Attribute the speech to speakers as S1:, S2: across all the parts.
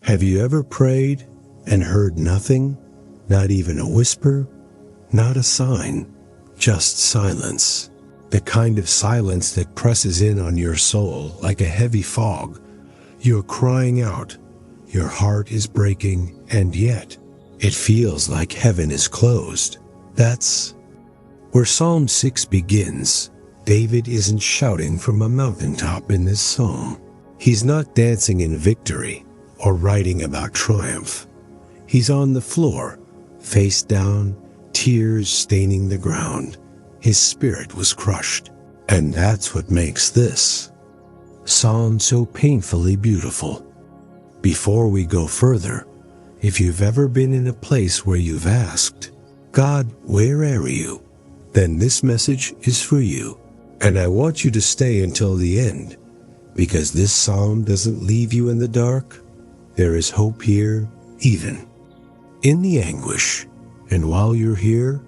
S1: Have you ever prayed and heard nothing? Not even a whisper? Not a sign? Just silence. The kind of silence that presses in on your soul like a heavy fog. You're crying out. Your heart is breaking, and yet it feels like heaven is closed. That's where Psalm 6 begins. David isn't shouting from a mountaintop in this psalm. He's not dancing in victory or writing about triumph. He's on the floor, face down, tears staining the ground. His spirit was crushed. And that's what makes this psalm so painfully beautiful. Before we go further, if you've ever been in a place where you've asked, God, where are you? Then this message is for you. And I want you to stay until the end, because this psalm doesn't leave you in the dark. There is hope here, even in the anguish. And while you're here,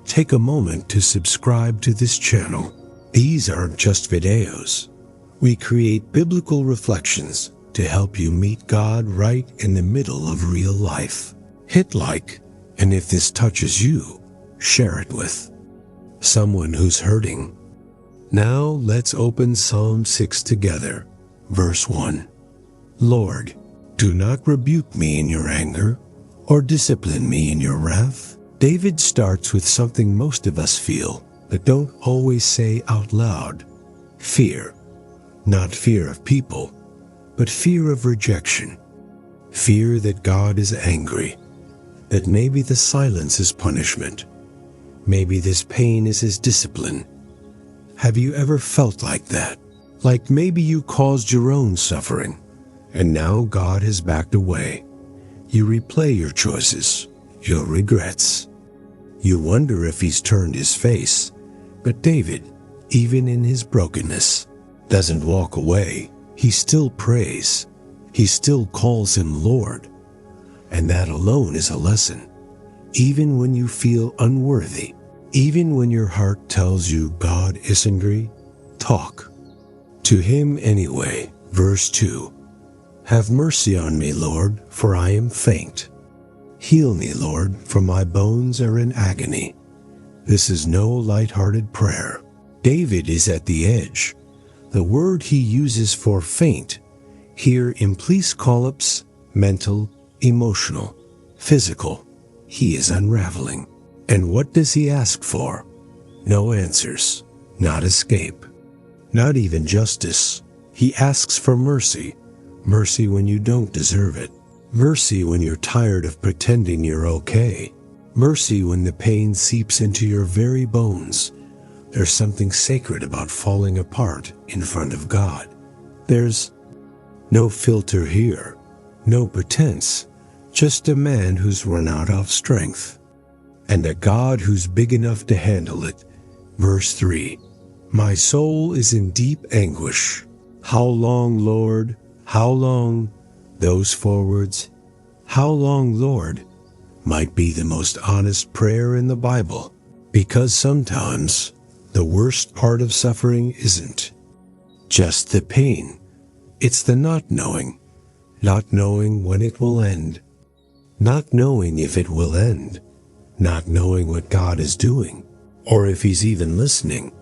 S1: take a moment to subscribe to this channel. These aren't just videos. We create biblical reflections to help you meet God right in the middle of real life. Hit like, and if this touches you, share it with someone who's hurting. Now let's open Psalm 6 together. Verse 1. Lord, do not rebuke me in your anger, or discipline me in your wrath. David starts with something most of us feel, but don't always say out loud. Fear. Not fear of people, but fear of rejection. Fear that God is angry, that maybe the silence is punishment. Maybe this pain is his discipline. Have you ever felt like that? Like maybe you caused your own suffering, and now God has backed away. You replay your choices, your regrets. You wonder if he's turned his face. But David, even in his brokenness, doesn't walk away. He still prays. He still calls him Lord. And that alone is a lesson. Even when you feel unworthy, even when your heart tells you God is angry, talk to him anyway. Verse 2. Have mercy on me, Lord, for I am faint. Heal me, Lord, for my bones are in agony. This is no light-hearted prayer. David is at the edge. The word he uses for faint here implies collapse, mental, emotional, physical. He is unraveling. And what does he ask for? No answers, not escape, not even justice. He asks for mercy. Mercy when you don't deserve it. Mercy when you're tired of pretending you're okay. Mercy when the pain seeps into your very bones. There's something sacred about falling apart in front of God. There's no filter here, no pretense, just a man who's run out of strength, and a God who's big enough to handle it. Verse 3. My soul is in deep anguish. How long, Lord? How long? Those four words, how long, Lord, might be the most honest prayer in the Bible, because sometimes the worst part of suffering isn't just the pain. It's the not knowing when it will end, not knowing if it will end, not knowing what God is doing, or if he's even listening.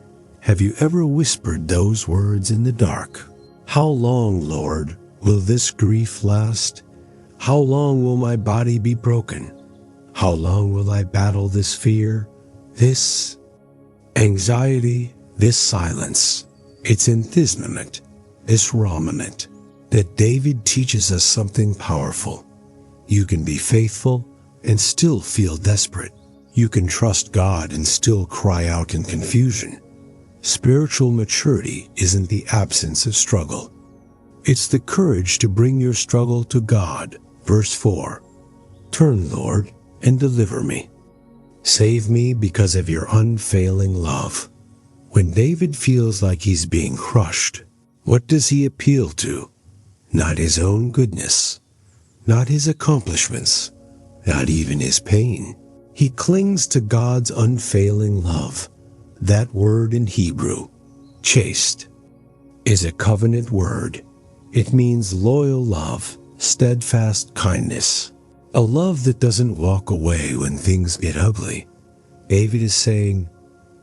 S1: Have you ever whispered those words in the dark? How long, Lord, will this grief last? How long will my body be broken? How long will I battle this fear, this anxiety, this silence? It's in this moment, this raw moment, that David teaches us something powerful. You can be faithful and still feel desperate. You can trust God and still cry out in confusion. Spiritual maturity isn't the absence of struggle. It's the courage to bring your struggle to God. Verse 4. Turn, Lord, and deliver me. Save me because of your unfailing love. When David feels like he's being crushed, what does he appeal to? Not his own goodness, not his accomplishments, not even his pain. He clings to God's unfailing love. That word in Hebrew, chaste, is a covenant word. It means loyal love, steadfast kindness, a love that doesn't walk away when things get ugly. David is saying,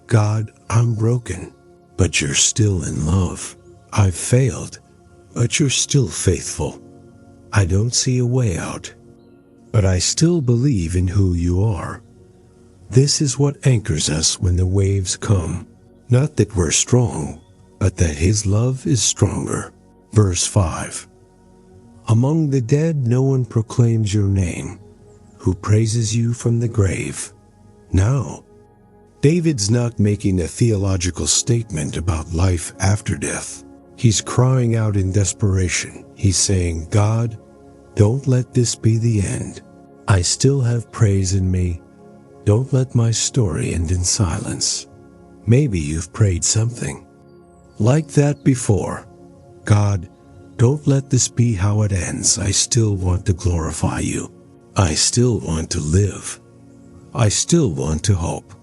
S1: God, I'm broken, but you're still in love. I've failed, but you're still faithful. I don't see a way out, but I still believe in who you are. This is what anchors us when the waves come. Not that we're strong, but that his love is stronger. Verse 5. Among the dead no one proclaims your name, who praises you from the grave. Now, David's not making a theological statement about life after death. He's crying out in desperation. He's saying, God, don't let this be the end. I still have praise in me. Don't let my story end in silence. Maybe you've prayed something like that before. God, don't let this be how it ends. I still want to glorify you. I still want to live. I still want to hope.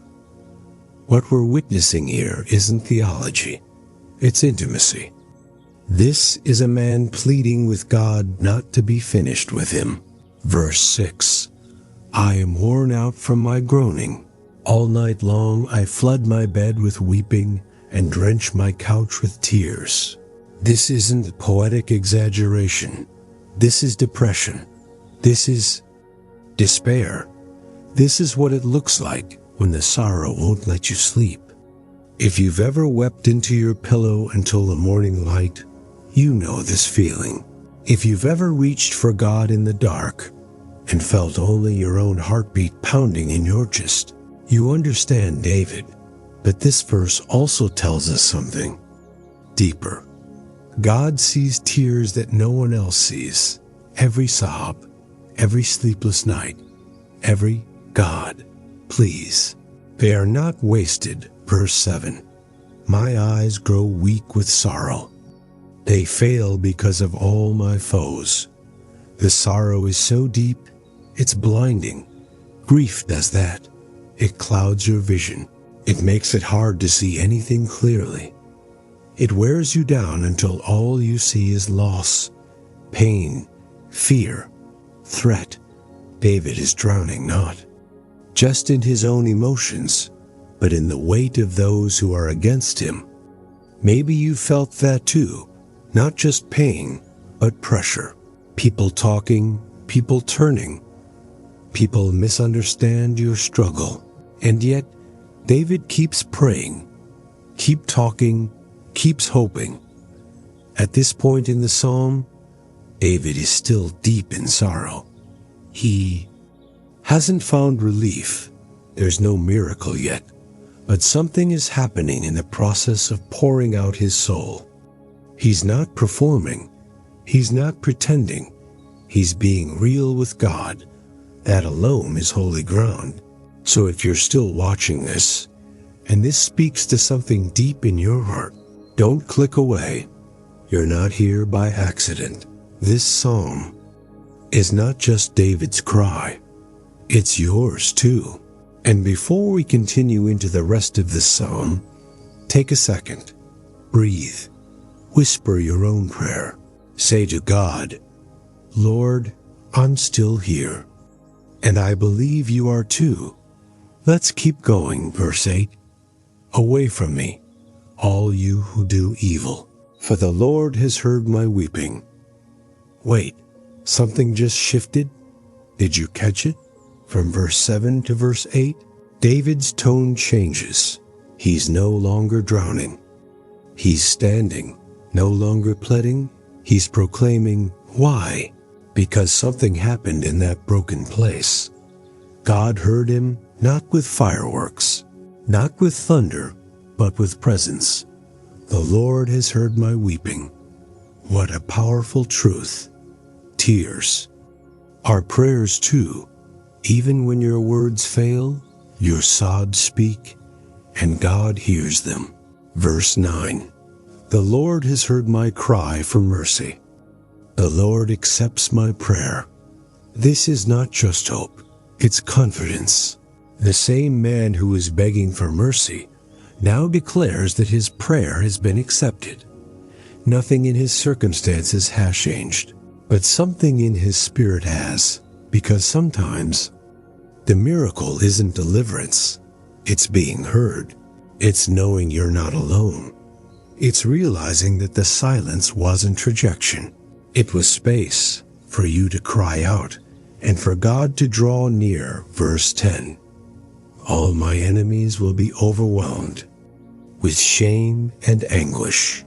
S1: What we're witnessing here isn't theology. It's intimacy. This is a man pleading with God not to be finished with him. Verse 6. I am worn out from my groaning. All night long I flood my bed with weeping and drench my couch with tears. This isn't poetic exaggeration. This is depression. This is despair. This is what it looks like when the sorrow won't let you sleep. If you've ever wept into your pillow until the morning light, you know this feeling. If you've ever reached for God in the dark and felt only your own heartbeat pounding in your chest, you understand David. But this verse also tells us something deeper. God sees tears that no one else sees. Every sob, every sleepless night, every God, please. They are not wasted. Verse 7. My eyes grow weak with sorrow. They fail because of all my foes. The sorrow is so deep, it's blinding. Grief does that. It clouds your vision. It makes it hard to see anything clearly. It wears you down until all you see is loss, pain, fear, threat. David is drowning not just in his own emotions, but in the weight of those who are against him. Maybe you felt that too, not just pain, but pressure. People talking, people turning. People misunderstand your struggle. And yet, David keeps praying, keep talking, keeps hoping. At this point in the psalm, David is still deep in sorrow. He hasn't found relief. There's no miracle yet, but something is happening in the process of pouring out his soul. He's not performing. He's not pretending. He's being real with God. That alone is holy ground. So if you're still watching this, and this speaks to something deep in your heart, don't click away. You're not here by accident. This psalm is not just David's cry. It's yours too. And before we continue into the rest of this psalm, take a second. Breathe. Whisper your own prayer. Say to God, Lord, I'm still here. And I believe you are too. Let's keep going. Verse 8. Away from me, all you who do evil, for the Lord has heard my weeping. Wait, something just shifted? Did you catch it? From verse 7 to verse 8, David's tone changes. He's no longer drowning. He's standing, no longer pleading. He's proclaiming, why? Because something happened in that broken place. God heard him, not with fireworks, not with thunder, but with presence. The Lord has heard my weeping. What a powerful truth. Tears. Our prayers too. Even when your words fail, your sobs speak, and God hears them. Verse 9. The Lord has heard my cry for mercy. The Lord accepts my prayer. This is not just hope, it's confidence. The same man who is begging for mercy now declares that his prayer has been accepted. Nothing in his circumstances has changed. but something in his spirit has, because sometimes the miracle isn't deliverance, it's being heard. It's knowing you're not alone. It's realizing that the silence wasn't rejection. It was space for you to cry out and for God to draw near. Verse 10. All my enemies will be overwhelmed with shame and anguish.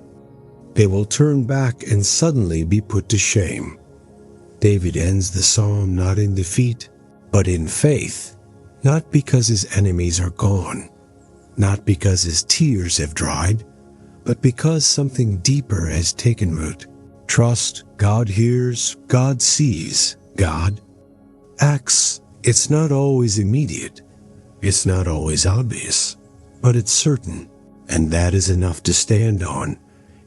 S1: They will turn back and suddenly be put to shame. David ends the psalm not in defeat, but in faith, not because his enemies are gone, not because his tears have dried, but because something deeper has taken root. Trust, God hears, God sees, God acts. It's not always immediate, it's not always obvious, but it's certain, and that is enough to stand on.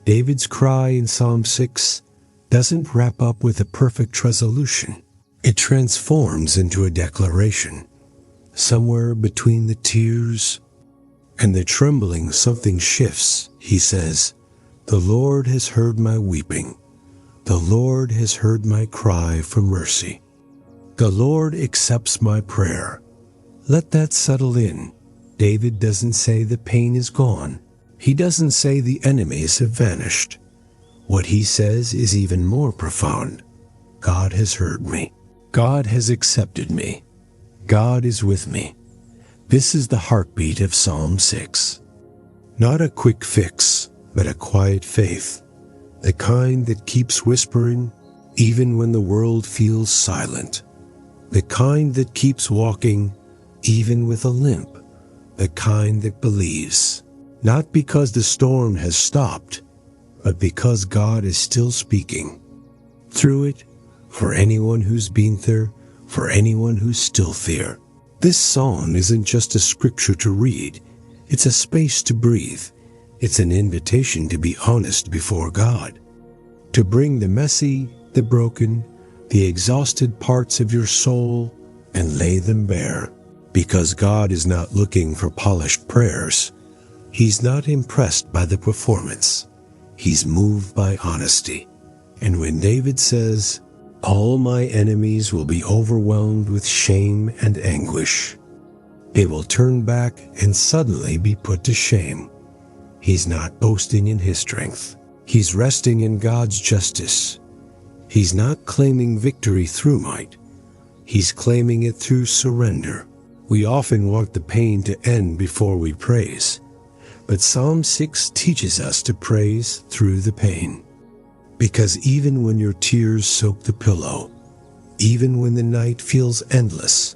S1: David's cry in Psalm 6 doesn't wrap up with a perfect resolution. It transforms into a declaration. Somewhere between the tears and the trembling, something shifts. He says, "The Lord has heard my weeping. The Lord has heard my cry for mercy. The Lord accepts my prayer." Let that settle in. David doesn't say the pain is gone. He doesn't say the enemies have vanished. What he says is even more profound. God has heard me. God has accepted me. God is with me. This is the heartbeat of Psalm 6. Not a quick fix, but a quiet faith. The kind that keeps whispering even when the world feels silent. The kind that keeps walking even with a limp. The kind that believes. Not because the storm has stopped, but because God is still speaking. Through it, for anyone who's been there, for anyone who's still there. This psalm isn't just a scripture to read, it's a space to breathe. It's an invitation to be honest before God, to bring the messy, the broken, the exhausted parts of your soul and lay them bare. Because God is not looking for polished prayers. He's not impressed by the performance. He's moved by honesty. And when David says, "All my enemies will be overwhelmed with shame and anguish," they will turn back and suddenly be put to shame. He's not boasting in his strength. He's resting in God's justice. He's not claiming victory through might. He's claiming it through surrender. We often want the pain to end before we praise. But Psalm 6 teaches us to praise through the pain. Because even when your tears soak the pillow, even when the night feels endless,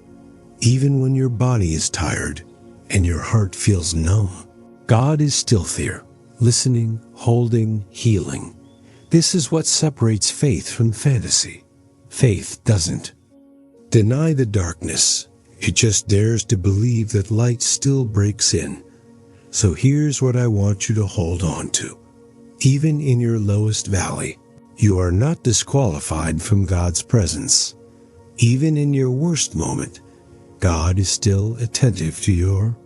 S1: even when your body is tired and your heart feels numb, God is still there, listening, holding, healing. This is what separates faith from fantasy. Faith doesn't deny the darkness. It just dares to believe that light still breaks in. So here's what I want you to hold on to. Even in your lowest valley, you are not disqualified from God's presence. Even in your worst moment, God is still attentive to your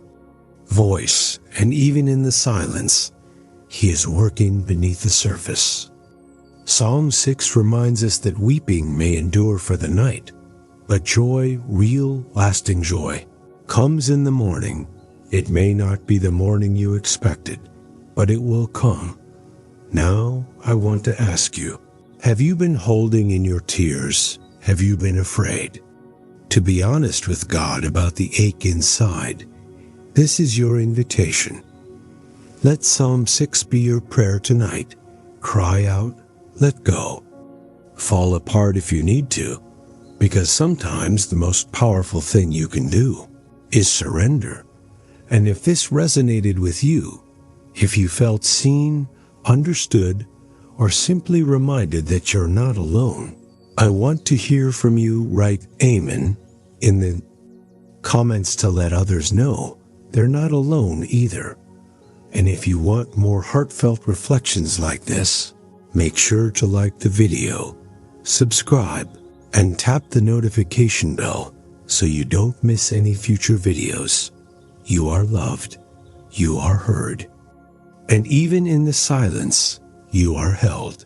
S1: voice. And even in the silence, He is working beneath the surface. Psalm 6 reminds us that weeping may endure for the night, but joy, real, lasting joy, comes in the morning. It may not be the morning you expected, but it will come. Now, I want to ask you, have you been holding in your tears? Have you been afraid? To be honest with God about the ache inside, this is your invitation. Let Psalm 6 be your prayer tonight. Cry out, let go. Fall apart if you need to, because sometimes the most powerful thing you can do is surrender. And if this resonated with you, if you felt seen, understood, or simply reminded that you're not alone, I want to hear from you. Write Amen in the comments to let others know they're not alone either. And if you want more heartfelt reflections like this, make sure to like the video, subscribe, and tap the notification bell so you don't miss any future videos. You are loved. You are heard. And even in the silence, you are held.